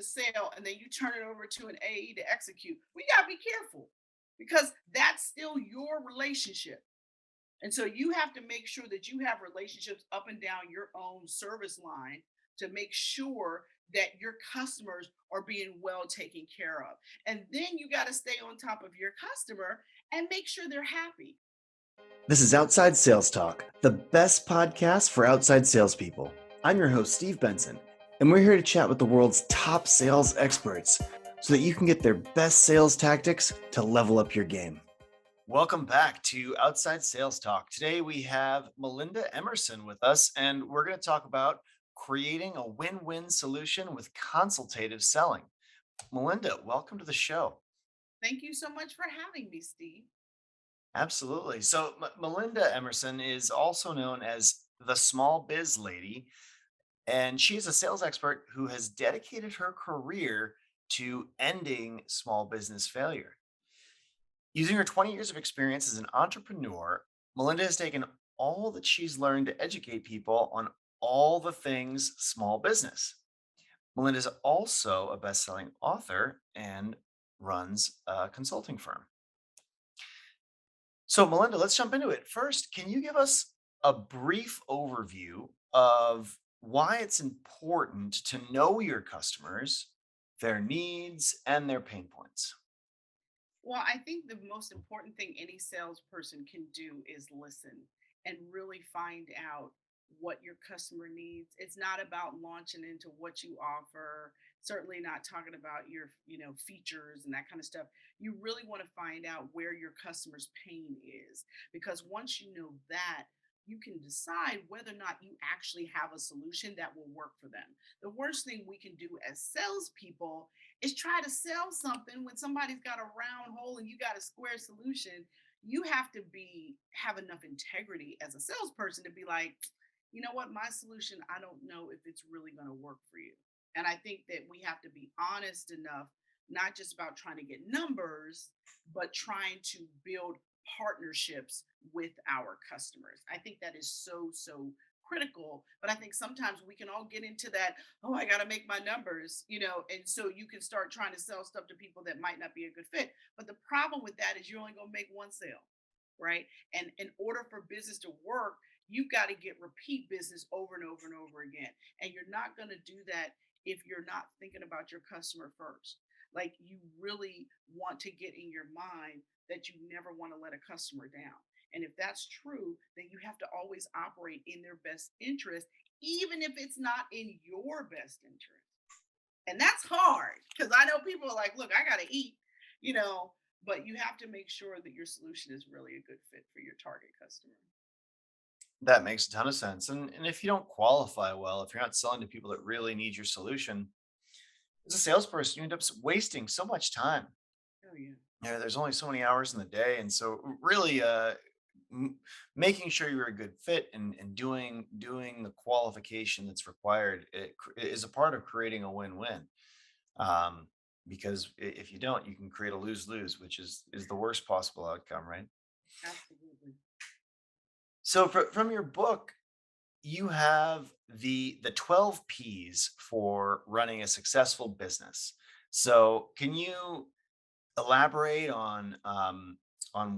the sale and then you turn it over to an AE to execute. We got to be careful because that's still your relationship. And so you have to make sure that you have relationships up and down your own service line to make sure that your customers are being well taken care of. And then you got to stay on top of your customer and make sure they're happy. This is Outside Sales Talk, the best podcast for outside salespeople. I'm your host, Steve Benson, and we're here to chat with the world's top sales experts so that you can get their best sales tactics to level up your game. Welcome back to Outside Sales Talk. Today we have Melinda Emerson with us, and we're going to talk about creating a win-win solution with consultative selling. Melinda, welcome to the show. Thank you so much for having me, Steve. Absolutely. So Melinda Emerson is also known as the Small Biz Lady, and she is a sales expert who has dedicated her career to ending small business failure. Using her 20 years of experience as an entrepreneur, Melinda has taken all that she's learned to educate people on all the things small business. Melinda is also a best-selling author and runs a consulting firm. So, Melinda, let's jump into it. First, can you give us a brief overview of why it's important to know your customers, their needs, and their pain points? Well, I think the most important thing any salesperson can do is listen and really find out what your customer needs. It's not about launching into what you offer, certainly not talking about your, features and that kind of stuff. You really want to find out where your customer's pain is because once you know that, you can decide whether or not you actually have a solution that will work for them. The worst thing we can do as salespeople is try to sell something when somebody's got a round hole and you got a square solution. You have to have enough integrity as a salesperson to be like, you know what, my solution, I don't know if it's really going to work for you. And I think that we have to be honest enough, not just about trying to get numbers, but trying to build partnerships with our customers. I think that is so critical. But I think sometimes we can all get into that, oh, I got to make my numbers, and so you can start trying to sell stuff to people that might not be a good fit. But the problem with that is you're only going to make one sale, right? And in order for business to work, you've got to get repeat business over and over and over again. And you're not going to do that if you're not thinking about your customer first. Like you really want to get in your mind that you never want to let a customer down. And if that's true, then you have to always operate in their best interest, even if it's not in your best interest. And that's hard because I know people are like, look, I got to eat, you know, but you have to make sure that your solution is really a good fit for your target customer. That makes a ton of sense. And if you don't qualify well, if you're not selling to people that really need your solution, as a salesperson, you end up wasting so much time. Oh, yeah. There's only so many hours in the day. And so, really, making sure you're a good fit and doing the qualification that's required is a part of creating a win-win. Um, because if you don't, you can create a lose-lose, which is the worst possible outcome, right? Absolutely. So from your book, you have the 12 P's for running a successful business. So can you elaborate on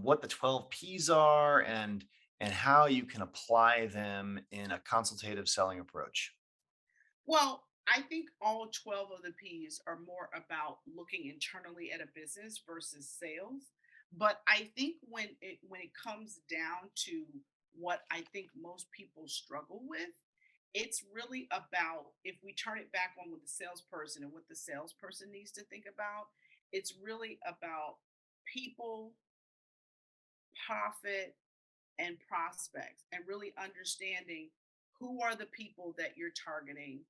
what the 12 P's are and how you can apply them in a consultative selling approach? Well, I think all 12 of the P's are more about looking internally at a business versus sales. But I think when it comes down to what I think most people struggle with, it's really about if we turn it back on with the salesperson and what the salesperson needs to think about, it's really about people, profit, and prospects, and really understanding who are the people that you're targeting,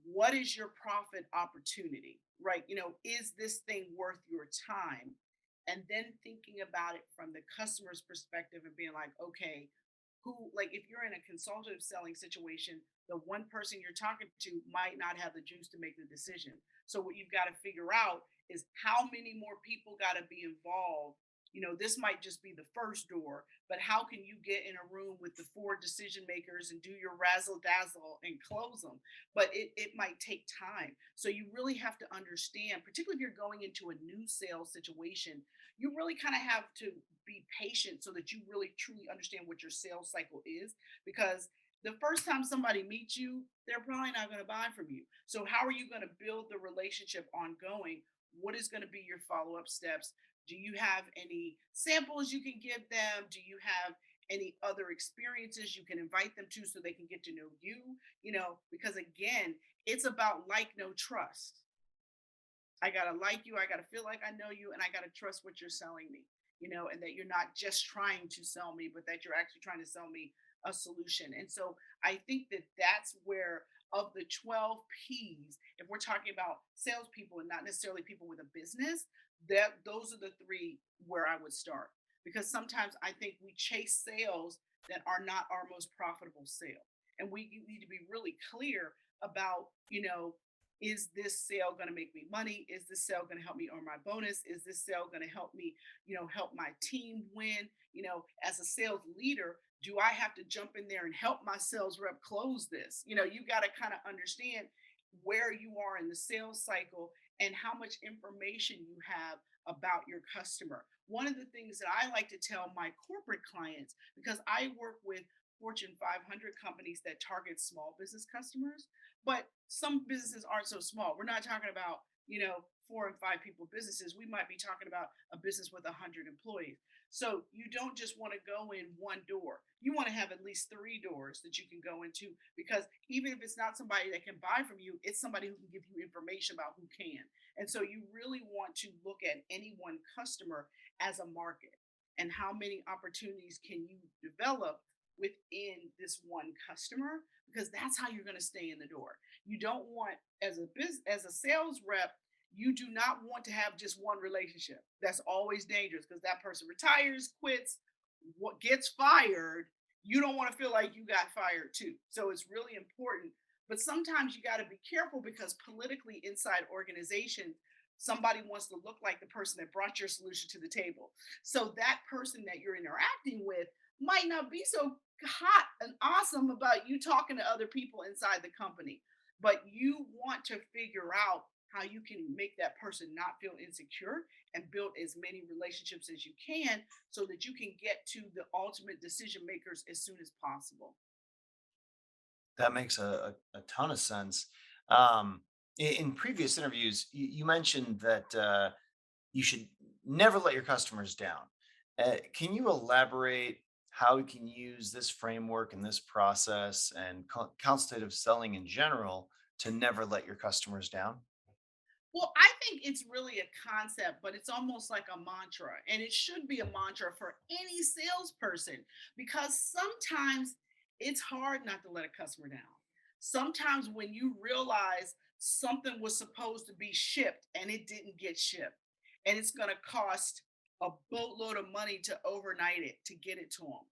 what is your profit opportunity, right? Is this thing worth your time? And then thinking about it from the customer's perspective and being like, okay, who, like, if you're in a consultative selling situation, the one person you're talking to might not have the juice to make the decision. So, what you've got to figure out is how many more people got to be involved This might just be the first door, but how can you get in a room with the four decision makers and do your razzle dazzle and close them? But it might take time. So you really have to understand, particularly if you're going into a new sales situation, you really kind of have to be patient so that you really truly understand what your sales cycle is. Because the first time somebody meets you, they're probably not going to buy from you. So, how are you going to build the relationship ongoing? What is going to be your follow up steps? Do you have any samples you can give them? Do you have any other experiences you can invite them to so they can get to know you? Because again, it's about like, no trust. I gotta like you, I gotta feel like I know you, and I gotta trust what you're selling me, and that you're not just trying to sell me, but that you're actually trying to sell me a solution. And so I think that that's where, of the 12 P's, if we're talking about salespeople and not necessarily people with a business, that those are the three where I would start. Because sometimes I think we chase sales that are not our most profitable sale. And we need to be really clear about, is this sale going to make me money? Is this sale going to help me earn my bonus? Is this sale going to help me, help my team win? As a sales leader, do I have to jump in there and help my sales rep close this? You got to kind of understand where you are in the sales cycle and how much information you have about your customer. One of the things that I like to tell my corporate clients, because I work with Fortune 500 companies that target small business customers, but some businesses aren't so small. We're not talking about, 4 and 5 people businesses. We might be talking about a business with 100 employees. So you don't just want to go in one door. You want to have at least 3 doors that you can go into, because even if it's not somebody that can buy from you, it's somebody who can give you information about who can. And so you really want to look at any one customer as a market, and how many opportunities can you develop within this one customer, because that's how you're going to stay in the door. You don't want, as a sales rep, you do not want to have just one relationship. That's always dangerous, because that person retires, quits, what gets fired. You don't want to feel like you got fired too. So it's really important. But sometimes you got to be careful, because politically inside organizations, somebody wants to look like the person that brought your solution to the table. So that person that you're interacting with might not be so hot and awesome about you talking to other people inside the company. But you want to figure out how you can make that person not feel insecure, and build as many relationships as you can, so that you can get to the ultimate decision makers as soon as possible. That makes a ton of sense. Um, in previous interviews, you mentioned that you should never let your customers down. Can you elaborate how we can use this framework and this process and consultative selling in general to never let your customers down? Well, I think it's really a concept, but it's almost like a mantra. And it should be a mantra for any salesperson, because sometimes it's hard not to let a customer down. Sometimes when you realize something was supposed to be shipped and it didn't get shipped, and it's going to cost a boatload of money to overnight it to get it to them,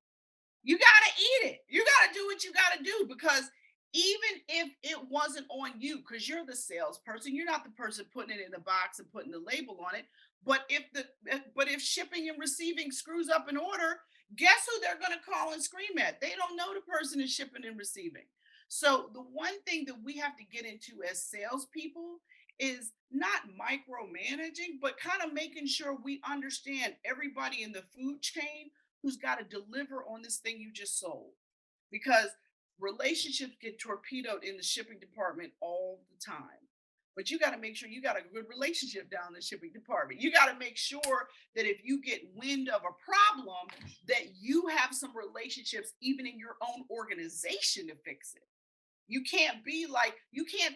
you gotta eat it. You gotta do what you gotta do, because even if it wasn't on you, because you're the salesperson, you're not the person putting it in the box and putting the label on it. But if shipping and receiving screws up an order, guess who they're gonna call and scream at? They don't know the person is shipping and receiving. So the one thing that we have to get into as salespeople is not micromanaging, but kind of making sure we understand everybody in the food chain who's got to deliver on this thing you just sold. Because relationships get torpedoed in the shipping department all the time. But you got to make sure you got a good relationship down the shipping department. You got to make sure that if you get wind of a problem, that you have some relationships even in your own organization to fix it. You can't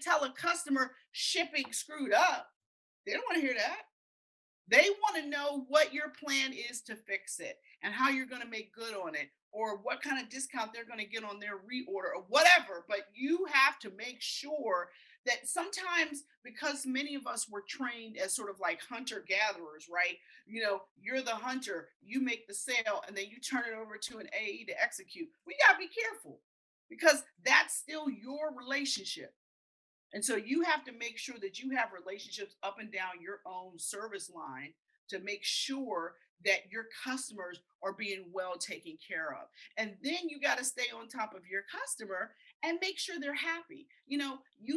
tell a customer shipping screwed up. They don't want to hear that. They want to know what your plan is to fix it, and how you're going to make good on it, or what kind of discount they're going to get on their reorder or whatever. But you have to make sure that, sometimes, because many of us were trained as sort of like hunter gatherers, right? You're the hunter, you make the sale, and then you turn it over to an AE to execute. We got to be careful, because that's still your relationship. And so you have to make sure that you have relationships up and down your own service line, to make sure that your customers are being well taken care of. And then you got to stay on top of your customer and make sure they're happy. You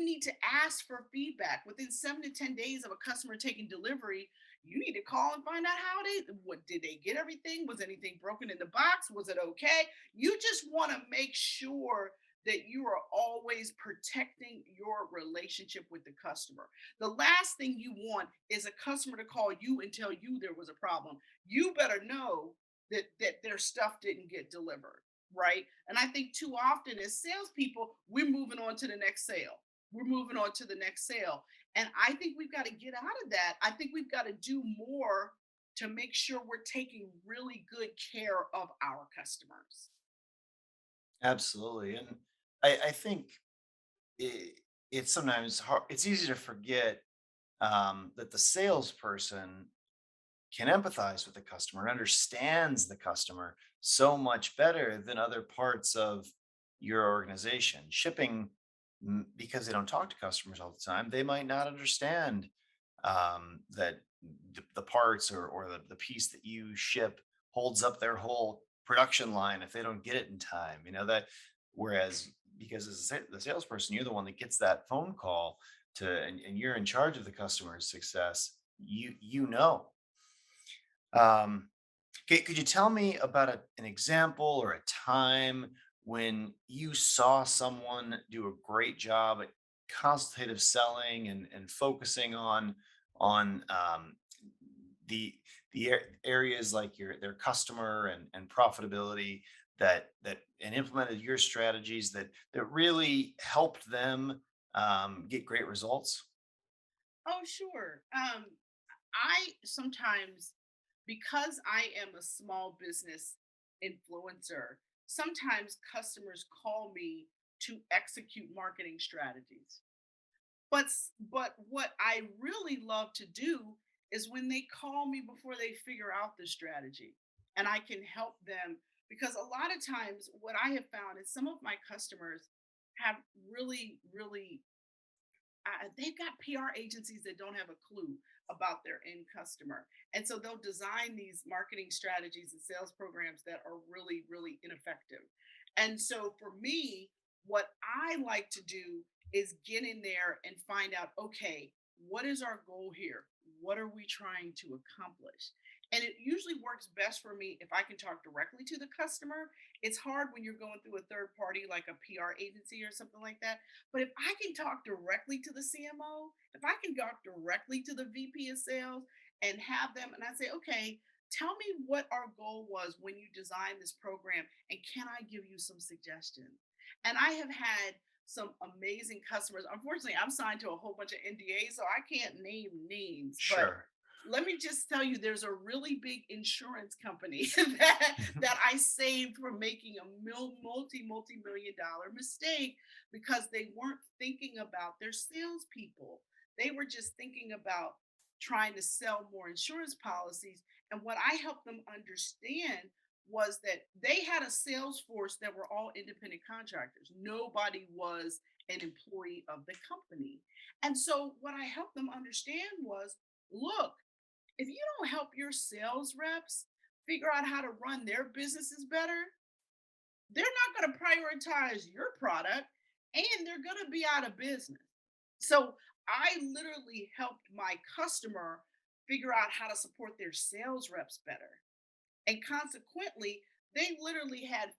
need to ask for feedback within 7 to 10 days of a customer taking delivery. You need to call and find out how what did they get everything? Was anything broken in the box? Was it okay? You just want to make sure that you are always protecting your relationship with the customer. The last thing you want is a customer to call you and tell you there was a problem. You better know that their stuff didn't get delivered, right? And I think too often as salespeople, we're moving on to the next sale. We're moving on to the next sale. And I think we've got to get out of that. I think we've got to do more to make sure we're taking really good care of our customers. Absolutely. And I think it's sometimes hard, it's easy to forget that the salesperson can empathize with the customer and understands the customer so much better than other parts of your organization. Shipping, because they don't talk to customers all the time, they might not understand that the parts or the piece that you ship holds up their whole production line if they don't get it in time. That, whereas because as the salesperson, you're the one that gets that phone call and you're in charge of the customer's success. You know. um, okay, could you tell me about an example or a time when you saw someone do a great job at consultative selling and focusing on the areas like their customer and profitability, that and implemented your strategies that really helped them get great results? Oh, sure. I sometimes, because I am a small business influencer, sometimes customers call me to execute marketing strategies. But what I really love to do is when they call me before they figure out the strategy and I can help them, because a lot of times what I have found is some of my customers have really they've got PR agencies that don't have a clue about their end customer. And so they'll design these marketing strategies and sales programs that are really ineffective. And so for me, what I like to do is get in there and find out, okay, what is our goal here? What are we trying to accomplish? And it usually works best for me if I can talk directly to the customer. It's hard when you're going through a third party like a PR agency or something like that, but if I can talk directly to the CMO, if I can talk directly to the VP of sales and have them, and I say, okay, tell me what our goal was when you designed this program, and can I give you some suggestions? And I have had some amazing customers. Unfortunately, I'm signed to a whole bunch of NDAs, so I can't name names, but Sure. let me just tell you, there's a really big insurance company that I saved from making a multi million dollar mistake because they weren't thinking about their salespeople. They were just thinking about trying to sell more insurance policies. And what I helped them understand was that they had a sales force that were all independent contractors. Nobody was an employee of the company. And so what I helped them understand was, look, if you don't help your sales reps figure out how to run their businesses better, they're not going to prioritize your product and they're going to be out of business. So I literally helped my customer figure out how to support their sales reps better. And consequently, they literally had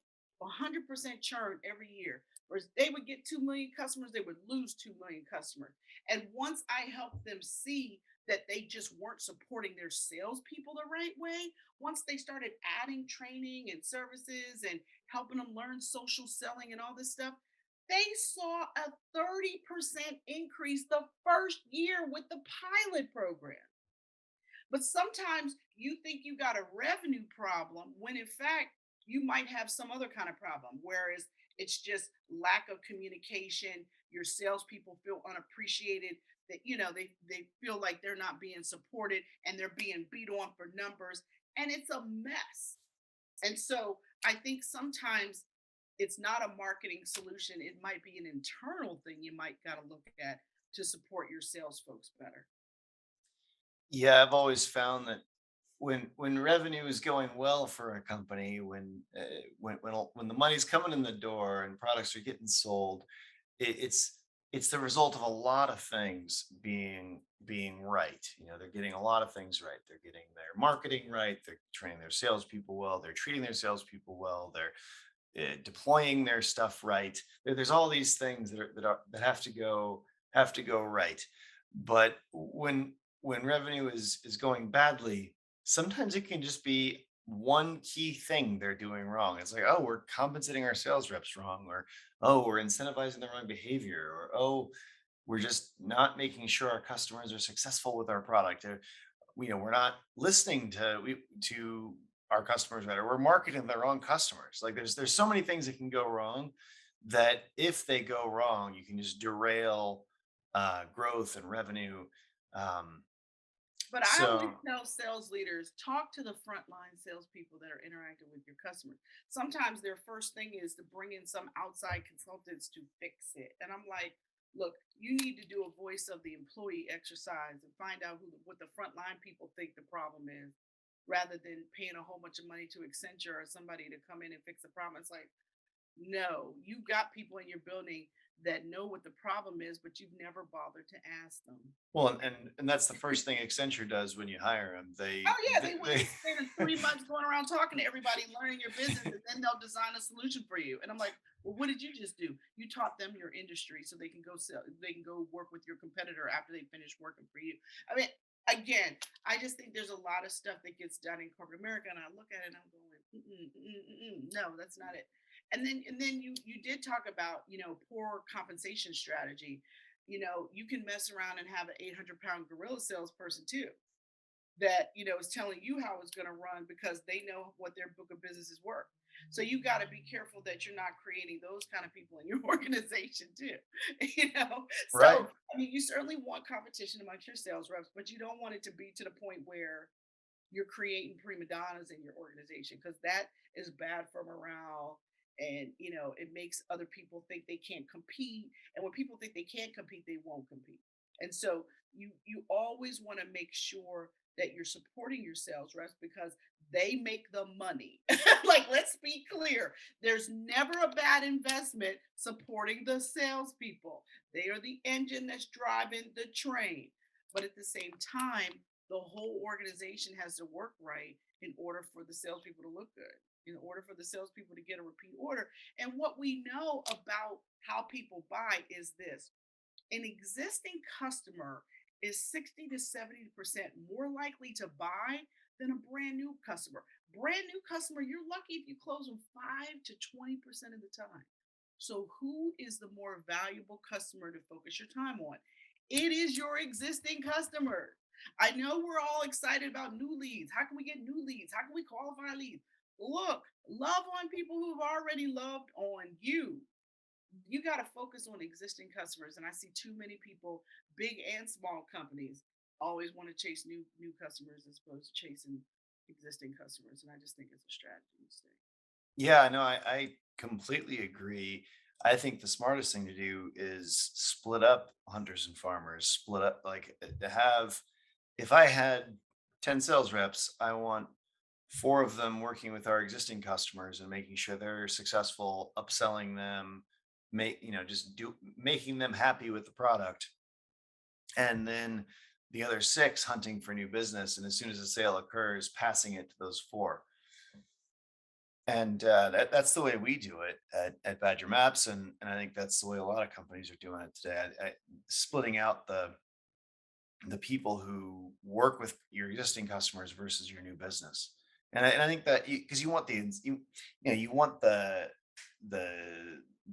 100% churn every year. Whereas they would get 2 million customers, they would lose 2 million customers. And once I helped them see that they just weren't supporting their salespeople the right way, once they started adding training and services and helping them learn social selling and all this stuff, they saw a 30% increase the first year with the pilot program. But sometimes you think you got a revenue problem when in fact you might have some other kind of problem, whereas it's just lack of communication. Your salespeople feel unappreciated, that they feel like they're not being supported and they're being beat on for numbers, and it's a mess. And so I think sometimes it's not a marketing solution. It might be an internal thing you might got to look at to support your sales folks better. Yeah, I've always found that when revenue is going well for a company, when the money's coming in the door and products are getting sold, it's the result of a lot of things being right. They're getting a lot of things right. They're getting their marketing right. They're training their salespeople well. They're treating their salespeople well. They're deploying their stuff right. There's all these things that have to go right. But when revenue is going badly, sometimes it can just be one key thing they're doing wrong. It's like, oh, we're compensating our sales reps wrong, or oh, we're incentivizing the wrong behavior, or oh, we're just not making sure our customers are successful with our product. We're not listening to our customers better. We're marketing the wrong customers. Like there's so many things that can go wrong, that if they go wrong, you can just derail growth and revenue. um, But I always so tell sales leaders, talk to the frontline salespeople that are interacting with your customers. Sometimes their first thing is to bring in some outside consultants to fix it. And I'm like, look, you need to do a voice of the employee exercise and find out what the frontline people think the problem is, rather than paying a whole bunch of money to Accenture or somebody to come in and fix the problem. It's like, no, you got people in your building that know what the problem is, but you've never bothered to ask them. well, and that's the first thing Accenture does when you hire them. Oh, they yeah, they, they want you they to spend 3 months going around talking to everybody, learning your business, and then they'll design a solution for you. And I'm like, "Well, what did you just do? You taught them your industry so they can go work with your competitor after they finish working for you." I mean, again, I just think there's a lot of stuff that gets done in corporate America, and I look at it and I'm going, no, that's not it. And then you did talk about, poor compensation strategy. You can mess around and have an 800-pound gorilla salesperson too, that is telling you how it's going to run because they know what their book of business is worth. So you got to be careful that you're not creating those kind of people in your organization too. right. So I mean, you certainly want competition amongst your sales reps, but you don't want it to be to the point where you're creating prima donnas in your organization, because that is bad for morale. And it makes other people think they can't compete, and when people think they can't compete, they won't compete. And so you always want to make sure that you're supporting your sales reps because they make the money. Like, let's be clear, there's never a bad investment supporting the salespeople. They are the engine that's driving the train. But at the same time, the whole organization has to work right in order for the salespeople to look good, in order for the salespeople to get a repeat order. And what we know about how people buy is this: an existing customer is 60 to 70% more likely to buy than a brand new customer. Brand new customer, you're lucky if you close them 5 to 20% of the time. So, who is the more valuable customer to focus your time on? It is your existing customer. I know we're all excited about new leads. How can we get new leads? How can we qualify leads? Look, love on people who've already loved on you. You got to focus on existing customers. And I see too many people, big and small companies, always want to chase new customers as opposed to chasing existing customers. And I just think it's a strategy mistake. Yeah, no, I completely agree. I think the smartest thing to do is split up hunters and farmers, split up, like to have, if I had 10 sales reps, I want four of them working with our existing customers and making sure they're successful, upselling them, just making them happy with the product. And then the other six hunting for new business. And as soon as a sale occurs, passing it to those four. And that's the way we do it at Badger Maps, and I think that's the way a lot of companies are doing it today. Splitting out the people who work with your existing customers versus your new business. And I think that because you want the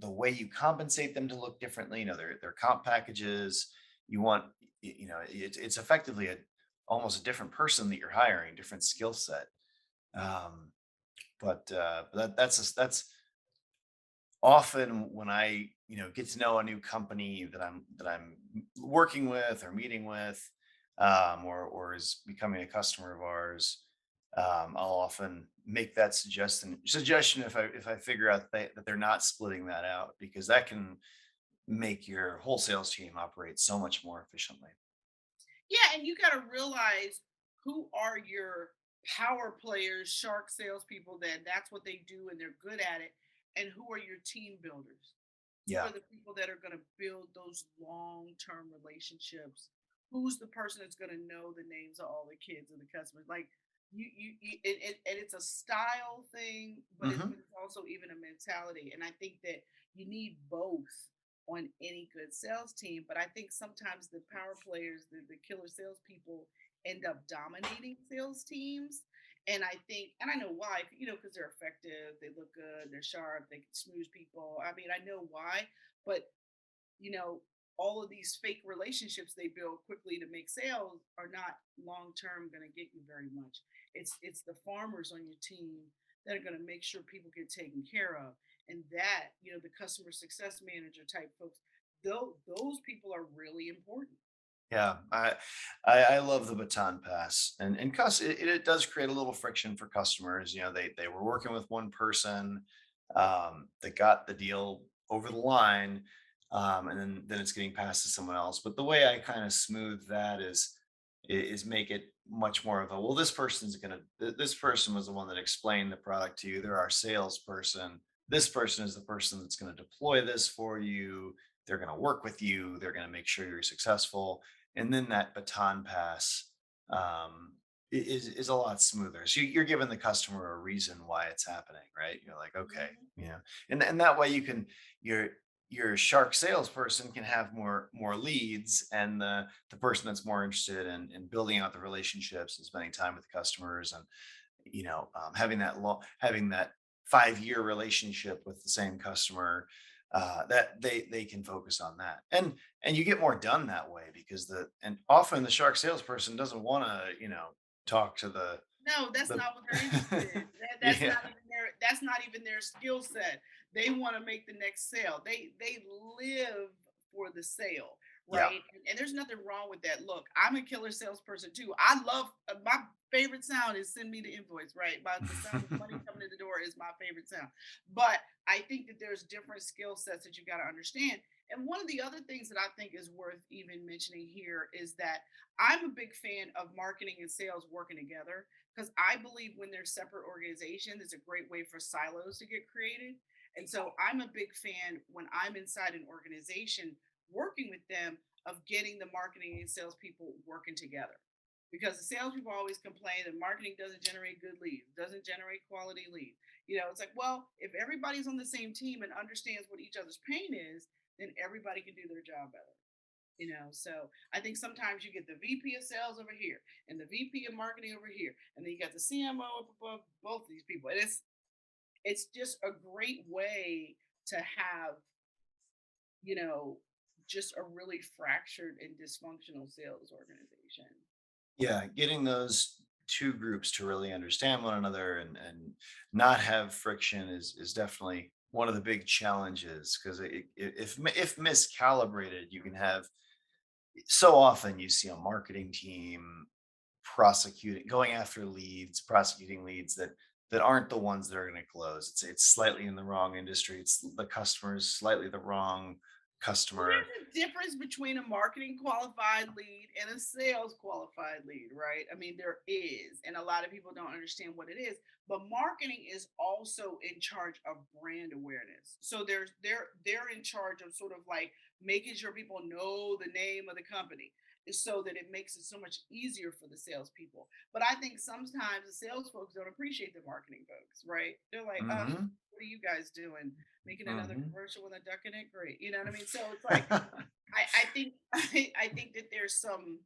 way you compensate them to look differently. Their comp packages. You want it's effectively almost a different person that you're hiring, different skill set. Um, but that's often when I get to know a new company that I'm working with or meeting with, or is becoming a customer of ours. I'll often make that suggestion if I figure out that they're not splitting that out, because that can make your whole sales team operate so much more efficiently. Yeah, and you got to realize, who are your power players, shark salespeople that that's what they do and they're good at it, and who are your team builders? Who Yeah. are the people that are going to build those long-term relationships? Who's the person that's going to know the names of all the kids and the customers? Like and it's a style thing, but Hmm. it's also even a mentality. And I think that you need both on any good sales team. But I think sometimes the power players, the killer salespeople, end up dominating sales teams. And I think, and I know why, because they're effective, they look good, they're sharp, they can smooth people. I mean, I know why, but you know, all of these fake relationships they build quickly to make sales are not long term going to get you very much. It's the farmers on your team that are going to make sure people get taken care of, and that the customer success manager type folks. Those people are really important. Yeah, I love the baton pass, and it does create a little friction for customers. You know, they were working with one person that got the deal over the line, and then it's getting passed to someone else. But the way I kind of smooth that is make it much more of a, well, this person's gonna this person was the one that explained the product to you. They're our salesperson. This person is the person that's going to deploy this for you. They're going to work with you. They're going to make sure you're successful, and then that baton pass is a lot smoother. So you're giving the customer a reason why it's happening, right? You're like, okay, Mhm. you know, and that way you can your your shark salesperson can have more leads, and the person that's more interested in building out the relationships and spending time with the customers, and having that 5-year relationship with the same customer, that they can focus on that, and you get more done that way, because and often the shark salesperson doesn't want to talk to No, that's the not what they're interested in. yeah, That's not even their skill set. They want to make the next sale. They live for the sale, yeah. right? And there's nothing wrong with that. Look, I'm a killer salesperson too. I love my favorite sound is send me the invoice, right? The sound of money coming in the door is my favorite sound. But I think that there's different skill sets that you got to understand. And one of the other things that I think is worth even mentioning here is that I'm a big fan of marketing and sales working together because I believe when they're separate organizations, it's a great way for silos to get created. And so I'm a big fan when I'm inside an organization working with them of getting the marketing and salespeople working together. Because the salespeople always complain that marketing doesn't generate good leads, doesn't generate quality leads. It's like, well, if everybody's on the same team and understands what each other's pain is, then everybody can do their job better. So I think sometimes you get the VP of sales over here and the VP of marketing over here, and then you got the CMO up above both of these people. And it's just a great way to have, you know, just a really fractured and dysfunctional sales organization. Yeah, getting those two groups to really understand one another and not have friction is definitely one of the big challenges, because if miscalibrated, you can have, so often you see a marketing team going after leads, prosecuting leads that aren't the ones that are going to close. It's slightly in the wrong industry. It's the customer is slightly the wrong Well, customer. there's a difference between a marketing qualified lead and a sales qualified lead, right? I mean, there is, and a lot of people don't understand what it is. But marketing is also in charge of brand awareness. So they're in charge of sort of like making sure people know the name of the company, so that it makes it so much easier for the salespeople. But I think sometimes the sales folks don't appreciate the marketing folks, right? They're like, Hmm. what are you guys doing? Making another Hmm. commercial with a duck in it? Great. You know what I mean? So it's like I think I think that there's some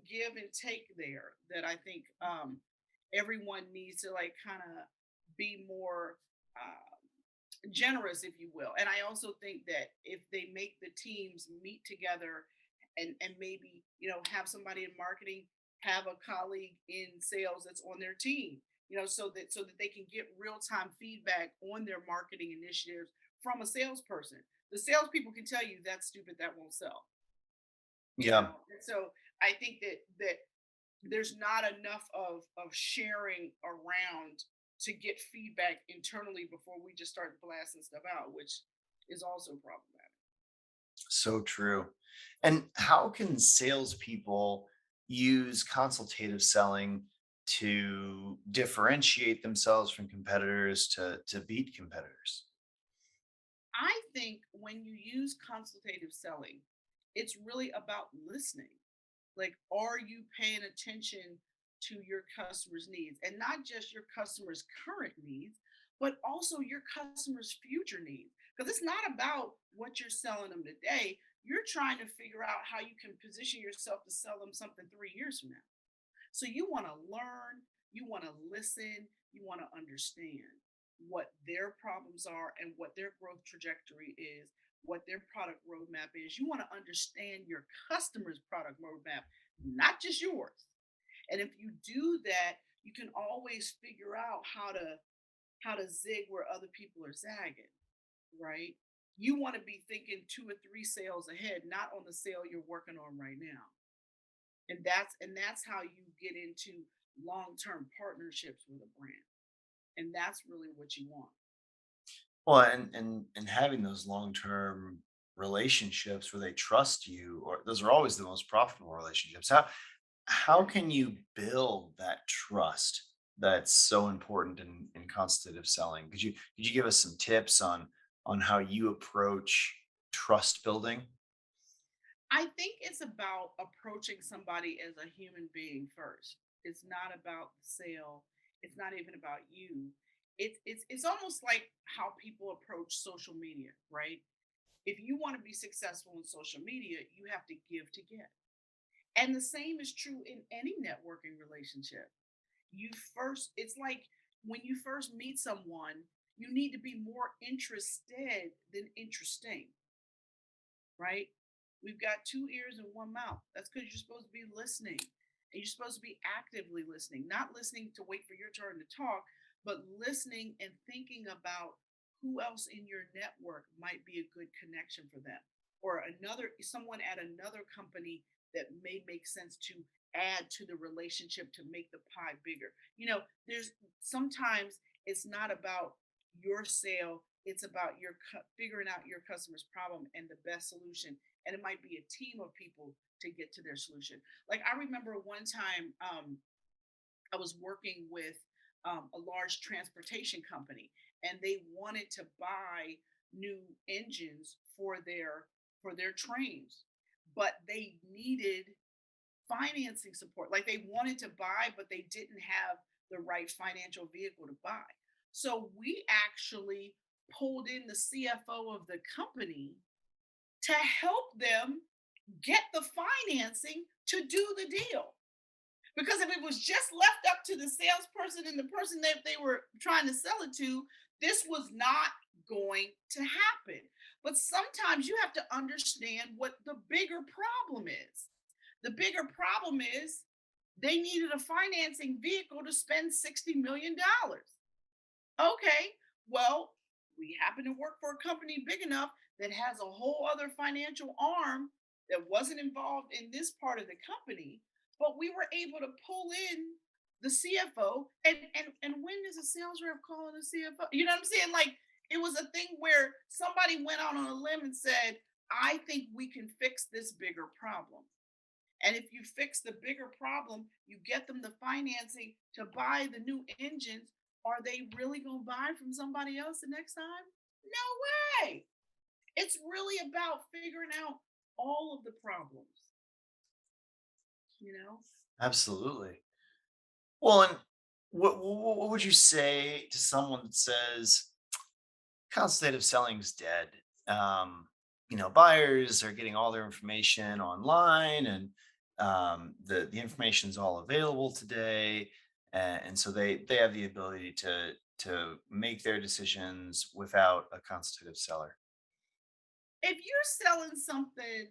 give and take there that I think everyone needs to like kind of be more generous, if you will. And I also think that if they make the teams meet together and maybe have somebody in marketing have a colleague in sales that's on their team, so that they can get real-time feedback on their marketing initiatives from a salesperson. The salespeople can tell you that's stupid, that won't sell. Yeah. And so I think that there's not enough of sharing around to get feedback internally before we just start blasting stuff out, which is also problematic. So true. And how can salespeople use consultative selling to differentiate themselves from competitors to beat competitors? I think when you use consultative selling, it's really about listening. Like, are you paying attention to your customers' needs and not just your customers' current needs, but also your customers' future needs? Because it's not about what you're selling them today. You're trying to figure out how you can position yourself to sell them something 3 years from now. So you want to learn, you want to listen, you want to understand what their problems are and what their growth trajectory is, what their product roadmap is. You want to understand your customer's product roadmap, not just yours. And if you do that, you can always figure out how to zig where other people are zagging, right? You want to be thinking 2 or 3 sales ahead, not on the sale you're working on right now. And that's how you get into long-term partnerships with a brand. And that's really what you want. Well, and having those long-term relationships where they trust you, or those are always the most profitable relationships. How Right. can you build that trust that's so important in consultative selling? Could you give us some tips on how you approach trust building? I think it's about approaching somebody as a human being first. It's not about the sale. It's not even about you. It's almost like how people approach social media, right? If you want to be successful in social media, you have to give to get. And the same is true in any networking relationship. It's like when you first meet someone, you need to be more interested than interesting, right? We've got 2 ears and one mouth. That's because you're supposed to be listening, and you're supposed to be actively listening, not listening to wait for your turn to talk, but listening and thinking about who else in your network might be a good connection for them, or someone at another company that may make sense to add to the relationship to make the pie bigger. There's sometimes it's not about your sale, it's about figuring out your customer's problem and the best solution, and it might be a team of people to get to their solution. Like, I remember one time, I was working with a large transportation company, and they wanted to buy new engines for their trains, but they needed financing support. Like, they wanted to buy, but they didn't have the right financial vehicle to buy. So we actually pulled in the CFO of the company to help them get the financing to do the deal. Because if it was just left up to the salesperson and the person that they were trying to sell it to, this was not going to happen. But sometimes you have to understand what the bigger problem is. The bigger problem is they needed a financing vehicle to spend $60 million. Okay, well, we happen to work for a company big enough that has a whole other financial arm that wasn't involved in this part of the company, but we were able to pull in the CFO. And when is a sales rep calling a CFO? You know what I'm saying? Like, it was a thing where somebody went out on a limb and said, I think we can fix this bigger problem. And if you fix the bigger problem, you get them the financing to buy the new engines. Are they really going to buy from somebody else the next time? No way. It's really about figuring out all of the problems, you know? Absolutely. Well, and what would you say to someone that says consultative selling's dead? Um, buyers are getting all their information online, and the information is all available today, and so they have the ability to make their decisions without a consultative seller. If you're selling something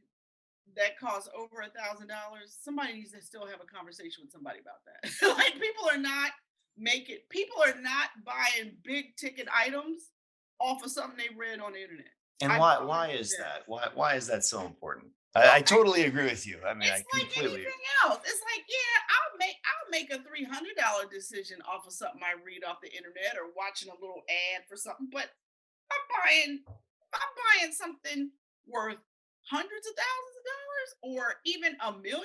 that costs over $1,000, somebody needs to still have a conversation with somebody about that. Like, people are not buying big ticket items off of something they read on the internet. And I why promise you is that. that? Why is that so important? Well, I totally agree with you. I mean, it's I like completely anything agree. else. It's like, yeah, I'll make a $300 decision off of something I read off the internet or watching a little ad for something. But I'm buying something worth hundreds of thousands of dollars or even $1 million.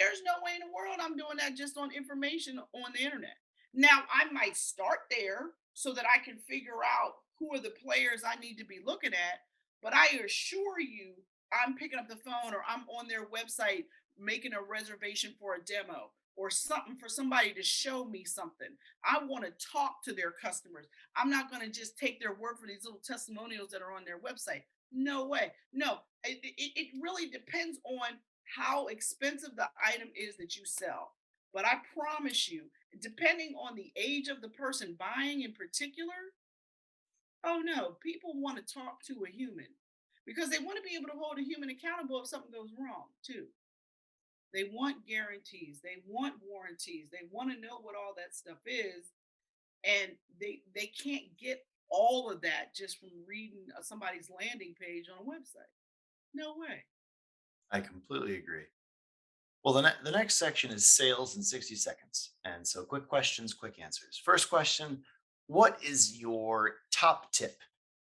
There's no way in the world I'm doing that just on information on the internet. Now, I might start there so that I can figure out who are the players I need to be looking at. But I assure you, I'm picking up the phone or I'm on their website making a reservation for a demo or something for somebody to show me something. I want to talk to their customers. I'm not going to just take their word for these little testimonials that are on their website. No way. No, it really depends on how expensive the item is that you sell. But I promise you, depending on the age of the person buying in particular, oh no, people want to talk to a human because they want to be able to hold a human accountable if something goes wrong, too. They want guarantees, they want warranties, they want to know what all that stuff is, and they can't get all of that just from reading somebody's landing page on a website. No way. I completely agree. Well, the next section is sales in 60 seconds. And so, quick questions, quick answers. First question: what is your top tip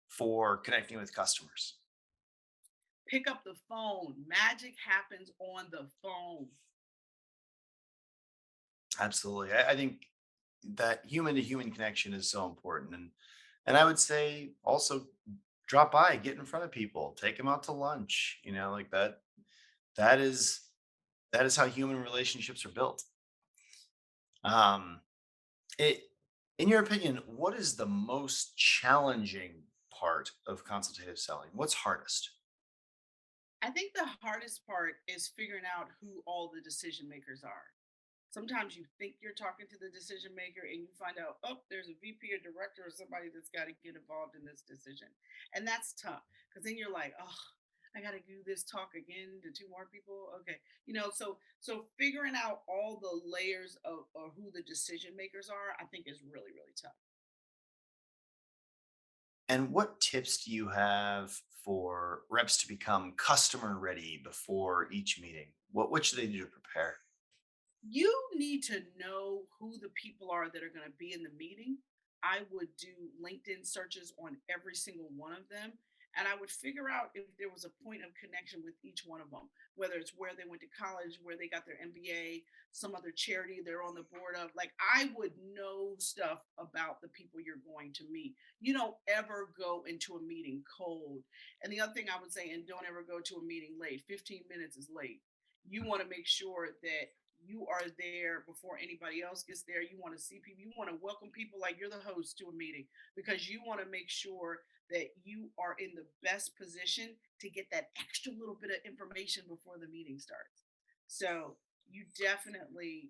for connecting with customers? Pick up the phone. Magic happens on the phone. Absolutely. I think that human to human connection is so important. And I would say also drop by, get in front of people, take them out to lunch, like that. That is that is how human relationships are built. Um, it in your opinion, what is the most challenging part of consultative selling? What's hardest? I think the hardest part is figuring out who all the decision makers are. Sometimes you think you're talking to the decision maker and you find out, oh, there's a VP or director or somebody that's got to get involved in this decision. And that's tough because then you're like, oh, I got to do this talk again to two more people. Okay. So figuring out all the layers of who the decision makers are, I think is really, really tough. And what tips do you have for reps to become customer ready before each meeting? What should they do to prepare? You need to know who the people are that are going to be in the meeting. I would do LinkedIn searches on every single one of them. And I would figure out if there was a point of connection with each one of them, whether it's where they went to college, where they got their MBA, some other charity they're on the board of. Like, I would know stuff about the people you're going to meet. You don't ever go into a meeting cold. And the other thing I would say, and don't ever go to a meeting late. 15 minutes is late. You want to make sure that you are there before anybody else gets there. You want to see people, you want to welcome people like you're the host to a meeting because you want to make sure that you are in the best position to get that extra little bit of information before the meeting starts. So you definitely,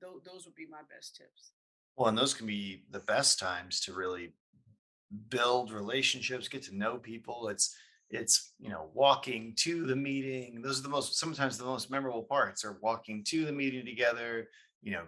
those would be my best tips. Well, and those can be the best times to really build relationships, get to know people. It's walking to the meeting. Those are the most sometimes the most memorable parts are walking to the meeting together,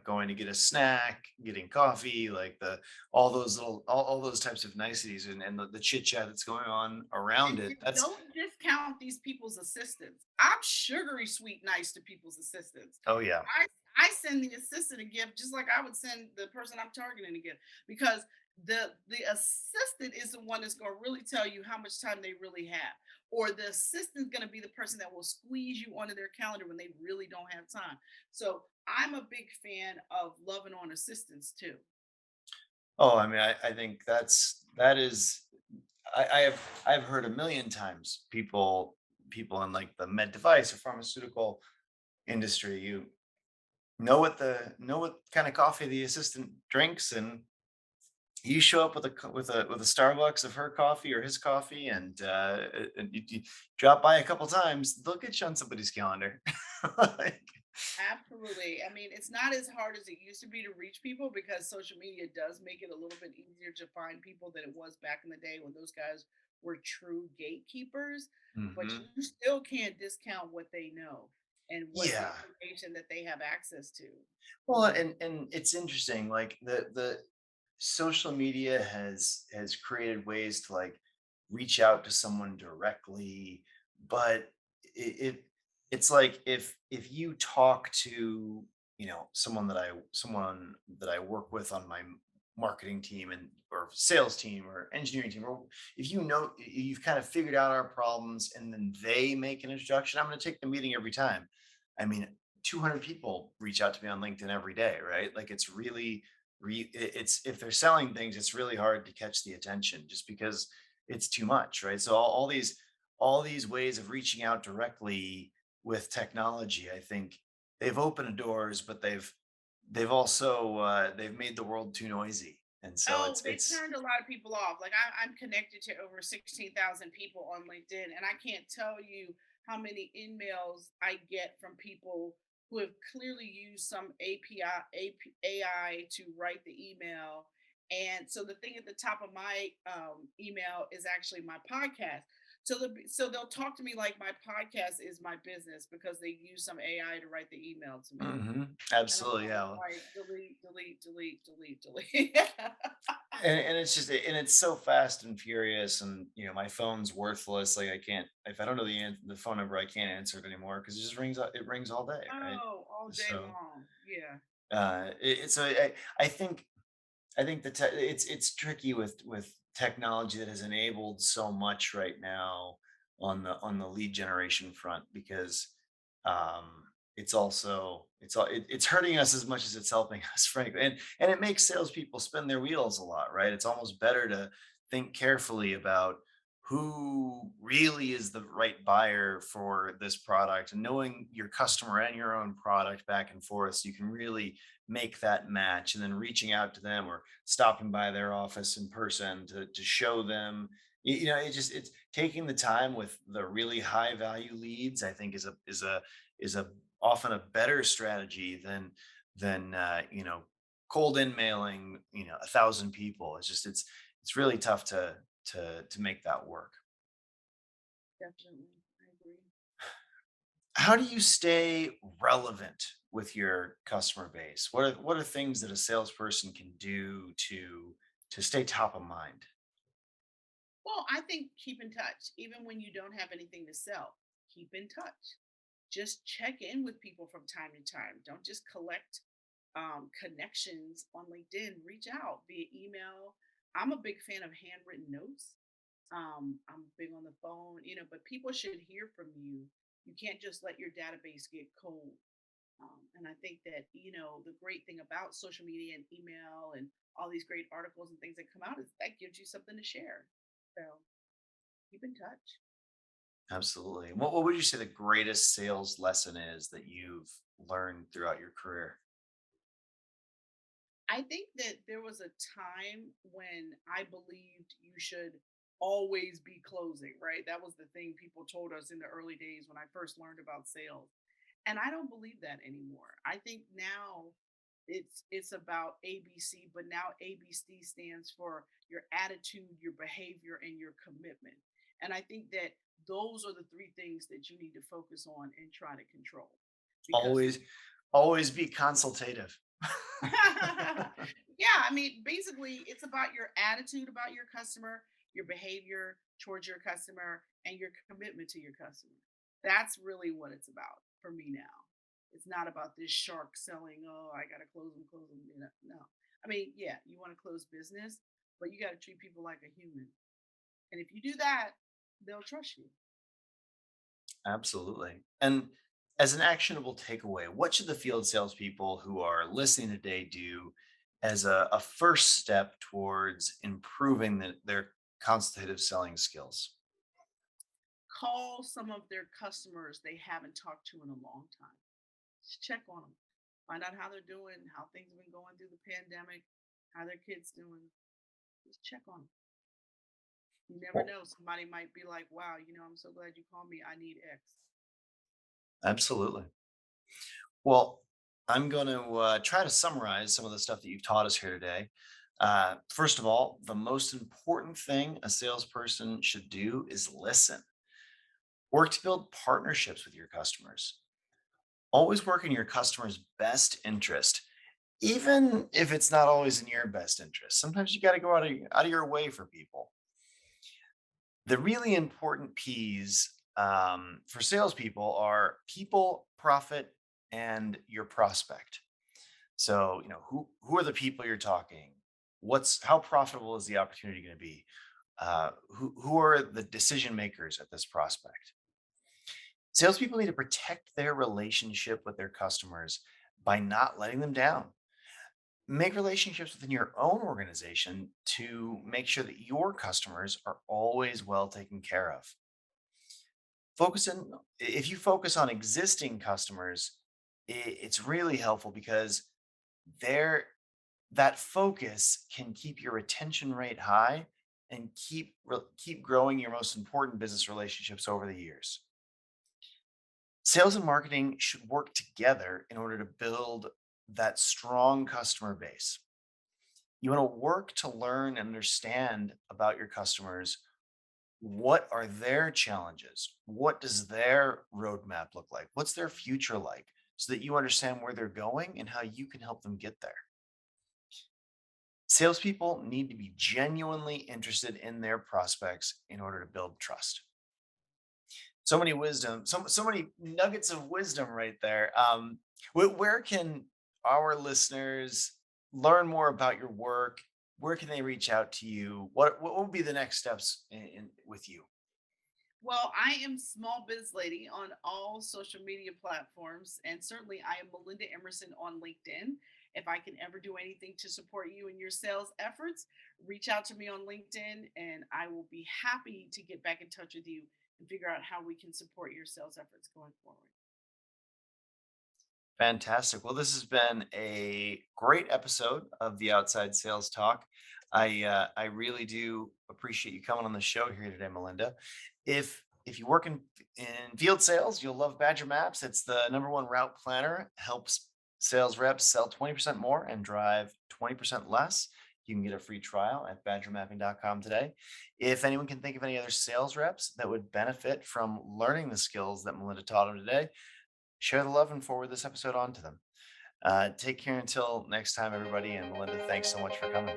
going to get a snack, getting coffee, like the all those little all those types of niceties and the chit chat that's going on around it. And That's don't discount these people's assistants. I'm sugary sweet nice to people's assistants. oh yeah. I I send the assistant a gift just like I would send the person I'm targeting a gift because the assistant is the one that's going to really tell you how much time they really have, or the assistant's going to be the person that will squeeze you onto their calendar when they really don't have time. So I'm a big fan of loving on assistants too. Oh, I mean, I think that is I've heard a million times people in like the med device or pharmaceutical industry, you know what kind of coffee the assistant drinks, and you show up with a Starbucks of her coffee or his coffee, and you drop by a couple times, they'll get you on somebody's calendar. Like, Absolutely. I mean, it's not as hard as it used to be to reach people because social media does make it a little bit easier to find people than it was back in the day when those guys were true gatekeepers. But mhm. you still can't discount what they know and what the Yeah. information that they have access to. Well, and it's interesting, like the social media has created ways to like reach out to someone directly, but it it's like if you talk to someone that I work with on my marketing team and or sales team or engineering team, or if you've kind of figured out our problems and then they make an introduction, I'm going to take the meeting every time. I mean, 200 people reach out to me on LinkedIn every day, right? Like it's really, it's if they're selling things, it's really hard to catch the attention just because it's too much, right? So all these ways of reaching out directly with technology, I think they've opened doors, but they've also they've made the world too noisy, and so Oh, they've it's turned a lot of people off. Like I'm connected to over 16,000 people on LinkedIn, and I can't tell you how many emails I get from people who have clearly used some AI to write the email. And so the thing at the top of my email is actually my podcast. So they'll talk to me like my podcast is my business because they use some AI to write the email to me. Mhm, And I'm absolutely, always yeah. like, delete, delete, delete, delete, delete. And it's just and it's so fast and furious, and my phone's worthless. Like I can't, if I don't know the phone number, I can't answer it anymore because it just rings. It rings all day, right? Oh, all day So long. Yeah, so I think it's tricky with technology that has enabled so much right now on the lead generation front because it's also it's hurting us as much as it's helping us, frankly, and it makes salespeople spin their wheels a lot, right? It's almost better to think carefully about who really is the right buyer for this product, and knowing your customer and your own product back and forth so you can really make that match, and then reaching out to them or stopping by their office in person to show them. It's taking the time with the really high value leads, I think, is a often a better strategy than cold in mailing 1,000 people. It's really tough to make that work. definitely. I agree. How do you stay relevant with your customer base? What are things that a salesperson can do to stay top of mind? Well, I think keep in touch, even when you don't have anything to sell. Keep in touch. Just check in with people from time to time. Don't just collect connections on LinkedIn. Reach out via email. I'm a big fan of handwritten notes. I'm big on the phone, but people should hear from you. You can't just let your database get cold. And I think that, the great thing about social media and email and all these great articles and things that come out is that gives you something to share. So keep in touch. Absolutely. What would you say the greatest sales lesson is that you've learned throughout your career? I think that there was a time when I believed you should always be closing, right? That was the thing people told us in the early days when I first learned about sales. And I don't believe that anymore. I think now it's about ABC, but now ABC stands for your attitude, your behavior, and your commitment. And I think that those are the three things that you need to focus on and try to control. Because Always, always be consultative. yeah, I mean, basically, it's about your attitude about your customer, your behavior towards your customer, and your commitment to your customer. That's really what it's about for me now. It's not about this shark selling. Oh, I gotta close them. No. I mean, yeah, you want to close business, but you got to treat people like a human. And if you do that, they'll trust you. Absolutely. And as an actionable takeaway, what should the field salespeople who are listening today do as a first step towards improving their consultative selling skills? Call some of their customers they haven't talked to in a long time. Just check on them. Find out how they're doing, how things have been going through the pandemic, how their kids doing. Just check on them. You never Well, know. Somebody might be like, "Wow, I'm so glad you called me. I need X." absolutely. Well, I'm going to try to summarize some of the stuff that you've taught us here today. First of all, the most important thing a salesperson should do is listen. Work to build partnerships with your customers. Always work in your customer's best interest, even if it's not always in your best interest. Sometimes you got to go out of your way for people. The really important P's for salespeople are people, profit, and your prospect. So, who are the people you're talking? How profitable is the opportunity going to be? Who are the decision makers at this prospect? Salespeople need to protect their relationship with their customers by not letting them down. Make relationships within your own organization to make sure that your customers are always well taken care of. If you focus on existing customers, it's really helpful because they're that focus can keep your retention rate high and keep growing your most important business relationships over the years. Sales and marketing should work together in order to build that strong customer base. You want to work to learn and understand about your customers. What are their challenges? What does their roadmap look like? What's their future like? So that you understand where they're going and how you can help them get there. Salespeople need to be genuinely interested in their prospects in order to build trust. So many wisdom, so many nuggets of wisdom right there. Where can our listeners learn more about your work? Where can they reach out to you? What would be the next steps with you? Well, I am Small Biz Lady on all social media platforms, and certainly I am Melinda Emerson on LinkedIn. If I can ever do anything to support you in your sales efforts, reach out to me on LinkedIn, and I will be happy to get back in touch with you and figure out how we can support your sales efforts going forward. Fantastic. Well, this has been a great episode of the Outside Sales Talk. I really do appreciate you coming on the show here today, Melinda. If you work in field sales, you'll love Badger Maps. It's the number one route planner. Helps sales reps sell 20% more and drive 20% less. You can get a free trial at badgermapping.com today. If anyone can think of any other sales reps that would benefit from learning the skills that Melinda taught them today, share the love and forward this episode on to them. Take care until next time, everybody. And Melinda, thanks so much for coming.